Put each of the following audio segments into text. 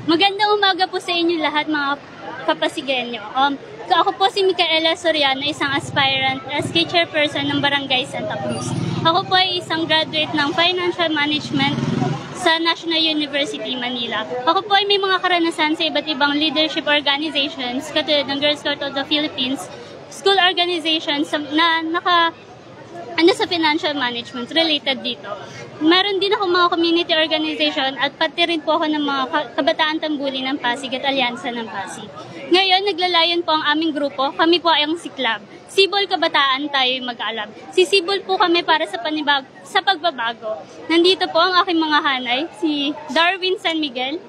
Magandang umaga po sa inyo lahat mga kapasigenyo. Ako po si Micaela Soriano, isang aspirant as chairperson ng Barangay Santa Cruz. Ako po ay isang graduate ng Financial Management sa National University, Manila. Ako po ay may mga karanasan sa iba't ibang leadership organizations katulad ng Girl Scout of the Philippines, school organizations na sa financial management related dito. Meron din ako mga community organization at pati rin po ako ng mga kabataan tambuli ng Pasig at Alyansa ng Pasig. Ngayon, naglalayon po ang aming grupo. Kami po ay ang Siklab. Sibol Kabataan, tayo'y mag-alab. Sisibol po kami para sa pagbabago. Nandito po ang aking mga hanay, si Darwin San Miguel,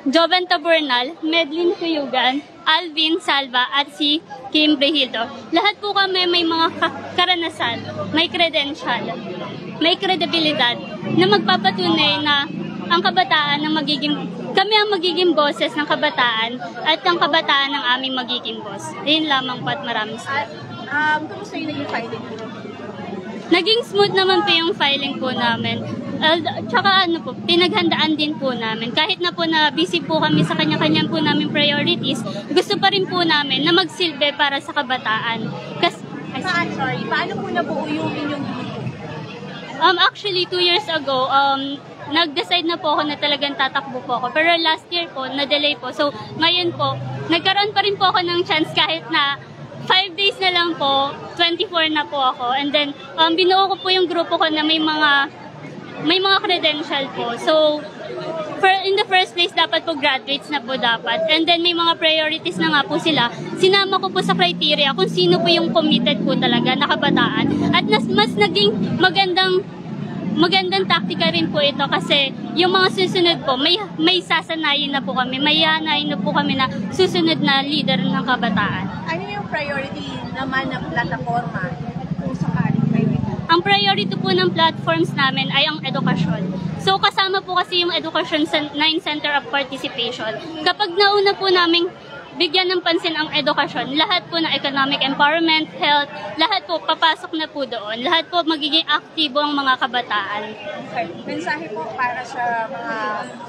Joven Taburnal, Medlin Cuyugan, Alvin Salva at si Kim Brehildo. Lahat po kami may mga karanasan, may credential, may kredibilidad na magpapatunay na ang kabataan kami ang magiging boses ng kabataan at ang kabataan ng aming magiging boss. Ayun lamang po at maraming salamat. Kumusta yung naging filing? Naging smooth naman po yung filing po namin. Tsaka pinaghandaan din po namin. Kahit na po na busy po kami sa kanya-kanyang po namin priorities, gusto pa rin po namin na magsilbi para sa kabataan. Paano po nabuo yung inyong grupo? Actually, 2 years ago, nag-decide na po ako na talagang tatakbo po ako. Pero last year po, na-delay po. So, ngayon po, nagkaroon pa rin po ako ng chance kahit na 5 days na lang po, 24 na po ako. And then, binuo ko po yung grupo ko na may mga credential po. So, in the first place, dapat po graduates na po dapat. And then, may mga priorities na nga po sila. Sinama ko po sa criteria kung sino po yung committed po talaga na kabataan. At mas naging magandang taktika rin po ito kasi yung mga susunod po, may sasanayin na po kami, may hanayin na po kami na susunod na leader ng kabataan. Ano yung priority naman ng plataforma kung sakaling priority? Ang priority po ng platforms namin ay ang edukasyon. So kasama po kasi yung education na yung center of participation. Kapag nauna po namin bigyan ng pansin ang edukasyon, lahat po ng economic empowerment, health, lahat po papasok na po doon. Lahat po magiging aktibo ang mga kabataan. Okay. Mensahe po para sa mga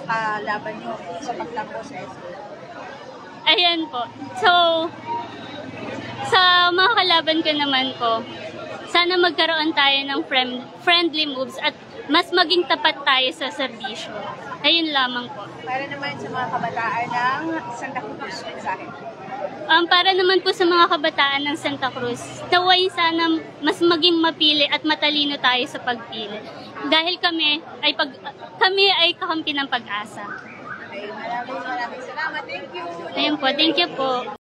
kalaban nyo sa pagtakbo sa SC. Ayan po. So, sa mga kalaban ko naman po, sana magkaroon tayo ng friendly moves at mas maging tapat tayo sa serbisyo. Ayun lamang po. Para naman sa mga kabataan ng Santa Cruz, mensahe. Para naman po sa mga kabataan ng Santa Cruz, naway sana mas maging mapili at matalino tayo sa pagpili. Dahil kami ay kakampi ng pag-asa. Okay, maraming salamat. Thank you. Ayun po, thank you po.